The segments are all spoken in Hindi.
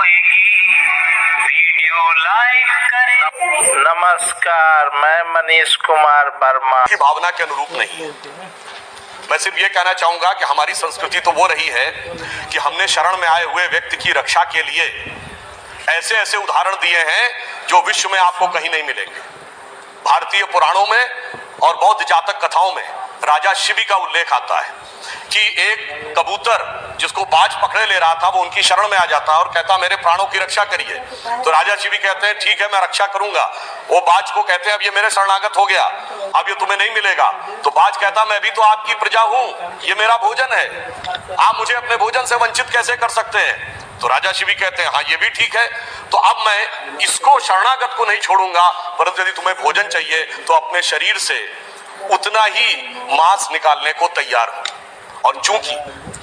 वीडियो लाइक करें। नमस्कार, मैं मनीष कुमार वर्मा की भावना के अनुरूप नहीं है। मैं सिर्फ ये कहना चाहूंगा कि हमारी संस्कृति तो वो रही है कि हमने शरण में आए हुए व्यक्ति की रक्षा के लिए ऐसे ऐसे उदाहरण दिए हैं जो विश्व में आपको कहीं नहीं मिलेंगे। भारतीय पुराणों में और बौद्ध जातक कथाओं में राजा शिवी का उल्लेख आता है कि एक कबूतर जिसको बाज पकड़े ले रहा था वो उनकी शरण में आ जाता है और कहता मेरे प्राणों की रक्षा करिए। तो राजा शिवी कहते हैं ठीक है, मैं रक्षा करूंगा। वो बाज को कहते हैं अब ये मेरे शरणागत हो गया, अब ये तुम्हें नहीं मिलेगा। तो बाज कहता मैं भी तो आपकी प्रजा हूं, ये मेरा भोजन है, आप मुझे अपने भोजन से वंचित कैसे कर सकते हैं। तो राजा शिवी कहते हैं हाँ ये भी ठीक है, तो अब मैं इसको शरणागत को नहीं छोड़ूंगा, परंतु यदि तुम्हें भोजन चाहिए तो अपने शरीर से उतना ही मांस निकालने को तैयार हो। और चूंकि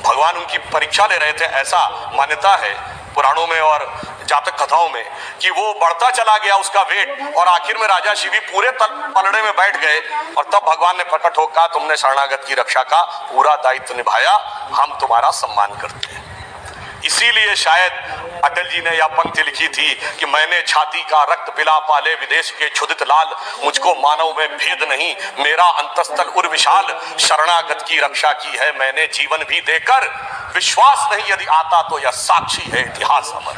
भगवान उनकी परीक्षा ले रहे थे, ऐसा मान्यता है पुराणों में और जातक कथाओं में कि वो बढ़ता चला गया उसका वेट, और आखिर में राजा शिवी पूरे पलड़े में बैठ गए। और तब भगवान ने प्रकट होकर कहा तुमने शरणागत की रक्षा का पूरा दायित्व निभाया, हम तुम्हारा सम्मान करते हैं। इसीलिए शायद अटल जी ने यह पंक्ति लिखी थी कि मैंने छाती का रक्त पिला पाले विदेश के क्षुधित लाल, मुझको मानव में भेद नहीं, मेरा अंतस्थल उर विशाल, शरणागत की रक्षा की है मैंने जीवन भी देकर, विश्वास नहीं यदि आता तो यह साक्षी है इतिहास अमर।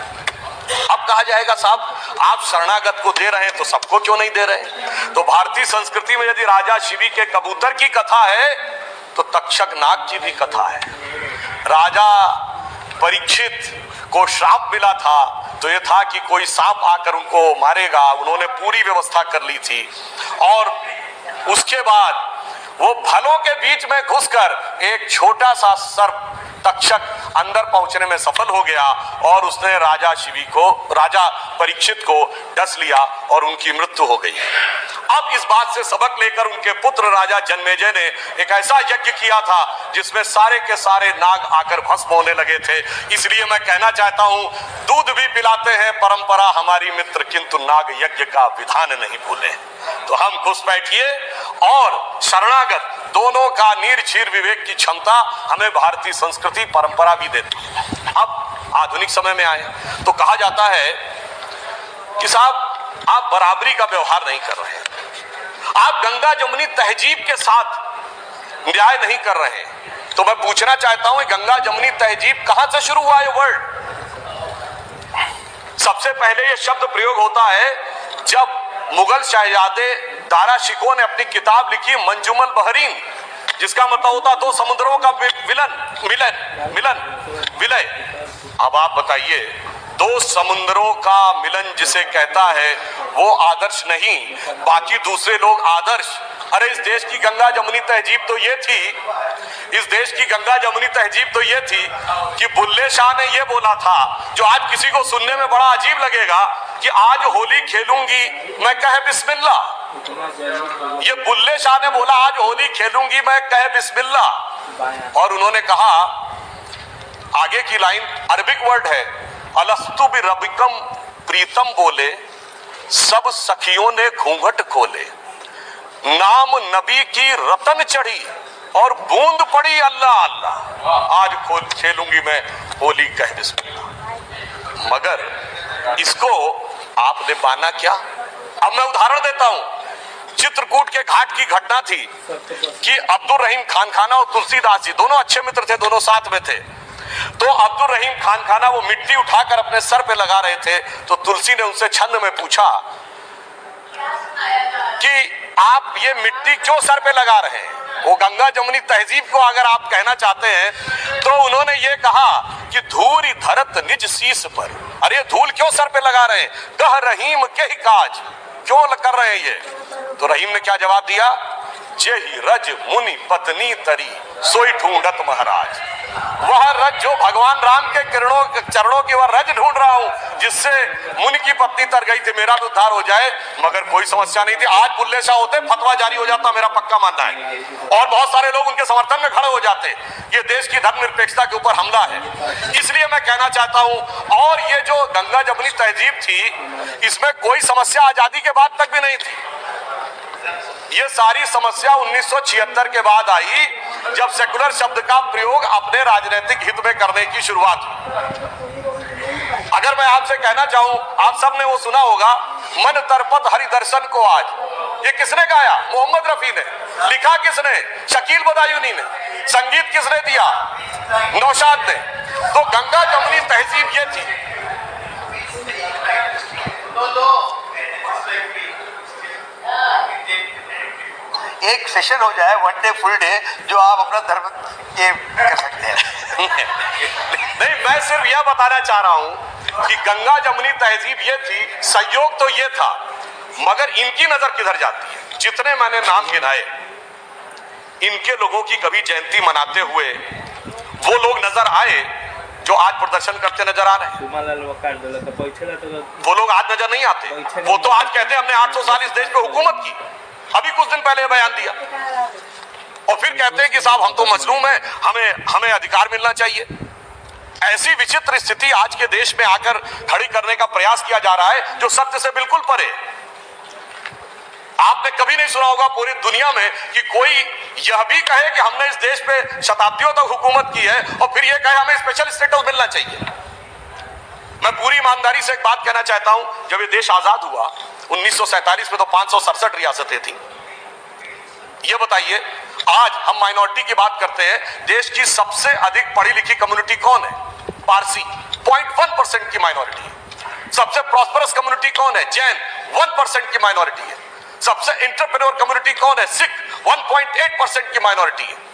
अब कहा जाएगा साहब आप शरणागत को दे रहे हैं तो सबको क्यों नहीं दे रहे। तो भारतीय संस्कृति में यदि राजा शिवी के कबूतर की कथा है तो तक्षक नाग की भी कथा है। राजा परीक्षित को श्राप मिला था तो यह था कि कोई सांप आकर उनको मारेगा, उन्होंने पूरी व्यवस्था कर ली थी। और उसके बाद वो फलों के बीच में घुसकर एक छोटा सा सर्प तक्षक अंदर पहुंचने में सफल हो गया और उसने राजा परीक्षित को डस लिया और उनकी मृत्यु हो गई। अब इस बात से सबक लेकर उनके पुत्र राजा जन्मेजय ने एक ऐसा यज्ञ किया था जिसमें सारे के सारे नाग आकर भस्म होने लगे थे। इसलिए मैं कहना चाहता हूं दूध भी पिलाते हैं परंपरा हमारी मित्र, किंतु नाग यज्ञ का विधान नहीं भूले। तो हम घुस बैठिए और शरणागत दोनों का नीर विवेक की क्षमता हमें भारतीय संस्कृति परंपरा भी देती है। अब आधुनिक समय में आए तो कहा जाता है कि साहब आप बराबरी का व्यवहार नहीं कर रहे हैं, आप गंगा जमुनी तहजीब के साथ न्याय नहीं कर रहे हैं। तो मैं पूछना चाहता हूं गंगा जमुनी तहजीब कहां से शुरू हुआ है वर्ल्ड। सबसे पहले यह शब्द प्रयोग होता है जब मुगल शहजादे दारा शिकोह ने अपनी किताब लिखी मंजुमल बहरीन, जिसका मतलब होता दो समुद्रों का विलय। अब आप बताइए दो समुद्रों का मिलन जिसे कहता है वो आदर्श नहीं, बाकी दूसरे लोग आदर्श। अरे इस देश की गंगा जमुनी तहजीब तो ये थी, इस देश की गंगा जमुनी तहजीब तो ये थी कि बुल्ले शाह ने ये बोला था जो आज किसी को सुनने में बड़ा अजीब लगेगा कि आज होली खेलूंगी मैं कहे बिस्मिल्लाह। ये बुल्ले शाह ने बोला आज होली खेलूंगी मैं कहे बिस्मिल्लाह। और उन्होंने कहा आगे की लाइन अरबिक वर्ड है अलस्तु बि रबिकम प्रीतम बोले, सब सखियों ने घूंघट खोले, नाम नबी की रतन चढ़ी और बूंद पड़ी अल्लाह अल्लाह, आज खेलूंगी मैं होली कह बिस्मिल्लाह। मगर इसको आपने माना क्या। अब मैं उदाहरण देता हूं, चित्रकूट के घाट की घटना थी कि अब्दुल रहीम खान खाना और तुलसीदास जी दोनों अच्छे मित्र थे, दोनों साथ में थे। तो अब्दुल रहीम खान खाना वो मिट्टी उठाकर अपने सर पे लगा रहे थे, तो तुलसी ने उनसे छंद में पूछा कि आप ये मिट्टी क्यों सर पे लगा रहे हैं। वो गंगा जमुनी तहजीब को अगर आप कहना चाहते हैं तो उन्होंने ये कहा कि धूरी धरत निज शीश पर। अरे धूल क्यों सर पे लगा रहे हैं, कह रहीम के ही काज क्यों कर रहे हैं ये। तो रहीम ने क्या जवाब दिया, जेही रज मुनि पत्नी तरी सोई ढूंढत महाराज। वह रज जो भगवान राम के चरणों की वह रज ढूंढ रहा हूं जिससे मुनि की पत्नी तर गई थी, मेरा भी उद्धार हो जाए। मगर कोई समस्या नहीं थी। आज बुल्ले शाह होते फतवा जारी हो जाता, मेरा पक्का मानना है, और बहुत सारे लोग उनके समर्थन में खड़े हो जाते। ये देश की धर्मनिरपेक्षता के ऊपर हमला है। इसलिए मैं कहना चाहता हूं, और ये जो गंगा जमुनी तहजीब थी इसमें कोई समस्या आजादी के बाद तक भी नहीं थी। ये सारी समस्या 1976 के बाद आई जब सेकुलर शब्द का प्रयोग अपने राजनीतिक हित में करने की शुरुआत हुई। अगर मैं आपसे कहना चाहूं, आप सबने वो सुना होगा, मन तरपत हरि दर्शन को आज, ये किसने गाया? मोहम्मद रफी ने। लिखा किसने? शकील बदायूनी ने। संगीत किसने दिया? नौशाद ने। तो गंगा जमुनी तहजीब ये थी। एक सेशन हो जाए, वन डे फुल डे, जो आप अपना धर्म ये कर सकते हैं। नहीं, मैं सिर्फ यह बताना चाह रहा हूं कि गंगा जमुनी तहजीब ये थी, संयोग तो ये था, मगर इनकी नजर किधर जाती है? जितने मैंने नाम गिनाए, इनके लोगों की कभी जयंती मनाते हुए वो लोग नजर आए जो आज प्रदर्शन करते नजर आ रहे हैं? वो लोग आज नजर नहीं आते। वो तो आज कहते हैं हमने 800 साल इस देश पे हुकूमत की। अभी कुछ दिन पहले बयान दिया, और फिर कहते हैं कि साहब हम तो मजलूम हैं, हमें अधिकार मिलना चाहिए। ऐसी विचित्र स्थिति आज के देश में आकर खड़ी करने का प्रयास किया जा रहा है जो सत्य से बिल्कुल परे। आपने कभी नहीं सुना होगा पूरी दुनिया में कि कोई यह भी कहे कि हमने इस देश पे शताब्दियों तक हुकूमत की है और फिर यह कहे हमें स्पेशल स्टेटस मिलना चाहिए। मैं पूरी ईमानदारी से एक बात कहना चाहता हूं, जब ये देश आजाद हुआ 1947 में, तो 567 रियासतें थी। ये बताइए, आज हम माइनॉरिटी की बात करते हैं, देश की सबसे अधिक पढ़ी लिखी कम्युनिटी कौन है? पारसी, 0.1% की माइनॉरिटी है। सबसे प्रॉस्परस कम्युनिटी कौन है? जैन, 1% की माइनॉरिटी है। सबसे एंटरप्रेन्योर कम्युनिटी कौन है? सिख, 1.8% की माइनॉरिटी है।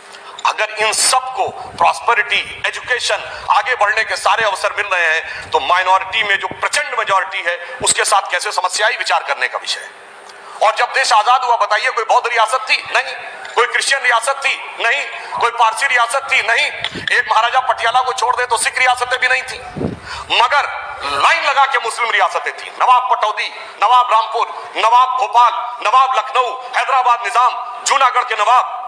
अगर इन सबको प्रॉस्पेरिटी, एजुकेशन, आगे बढ़ने के सारे अवसर मिल रहे हैं, तो माइनॉरिटी में जो प्रचंड मेजॉरिटी है उसके साथ कैसे समस्याएं विचार करने का विषय है। और जब देश आजाद हुआ, बताइए, कोई बौद्ध रियासत थी? नहीं। कोई क्रिश्चियन रियासत थी? नहीं। कोई पारसी रियासत थी? नहीं। एक महाराजा पटियाला को छोड़ दे तो सिख रियासतें भी नहीं थी, मगर लाइन लगा के मुस्लिम रियासतें थी। नवाब पटौदी, नवाब रामपुर, नवाब भोपाल, नवाब लखनऊ, हैदराबाद निजाम, जूनागढ़ के नवाब।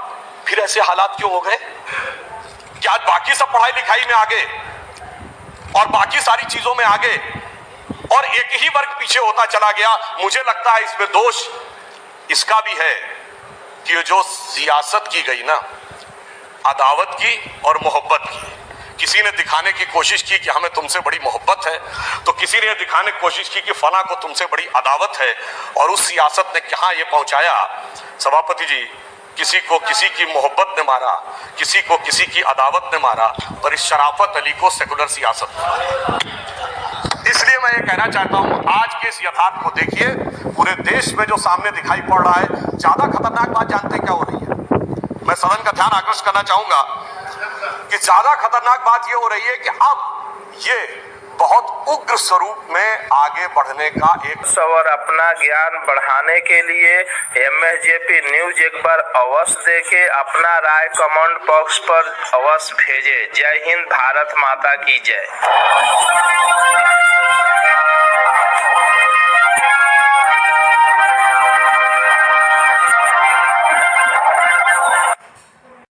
फिर ऐसे हालात क्यों हो गए कि आज बाकी सब पढ़ाई लिखाई में आगे और बाकी सारी चीजों में आगे, और एक ही वर्ग पीछे होता चला गया? मुझे लगता है इसमें दोष इसका भी है कि जो सियासत की गई ना, अदावत की और मोहब्बत की। किसी ने दिखाने की कोशिश की कि हमें तुमसे बड़ी मोहब्बत है, तो किसी ने दिखाने की कोशिश की कि फला को तुमसे बड़ी अदावत है, और उस सियासत ने कहां ये पहुंचाया? सभापति जी, किसी को किसी की मोहब्बत ने मारा, किसी को किसी की अदावत ने मारा, और इस शराफत अली को सेकुलर सियासत। इसलिए मैं ये कहना चाहता हूं, आज के इस यथार्थ को देखिए, पूरे देश में जो सामने दिखाई पड़ रहा है, ज्यादा खतरनाक बात जानते क्या हो रही है? मैं सदन का ध्यान आकर्षित करना चाहूंगा कि ज्यादा खतरनाक बात यह हो रही है कि अब ये बहुत उग्र स्वरूप में आगे बढ़ने का एक और अपना ज्ञान बढ़ाने के लिए MSJP न्यूज एक बार अवश्य देखे, अपना राय कमेंट बॉक्स पर अवश्य भेजे। जय हिंद, भारत माता की जय।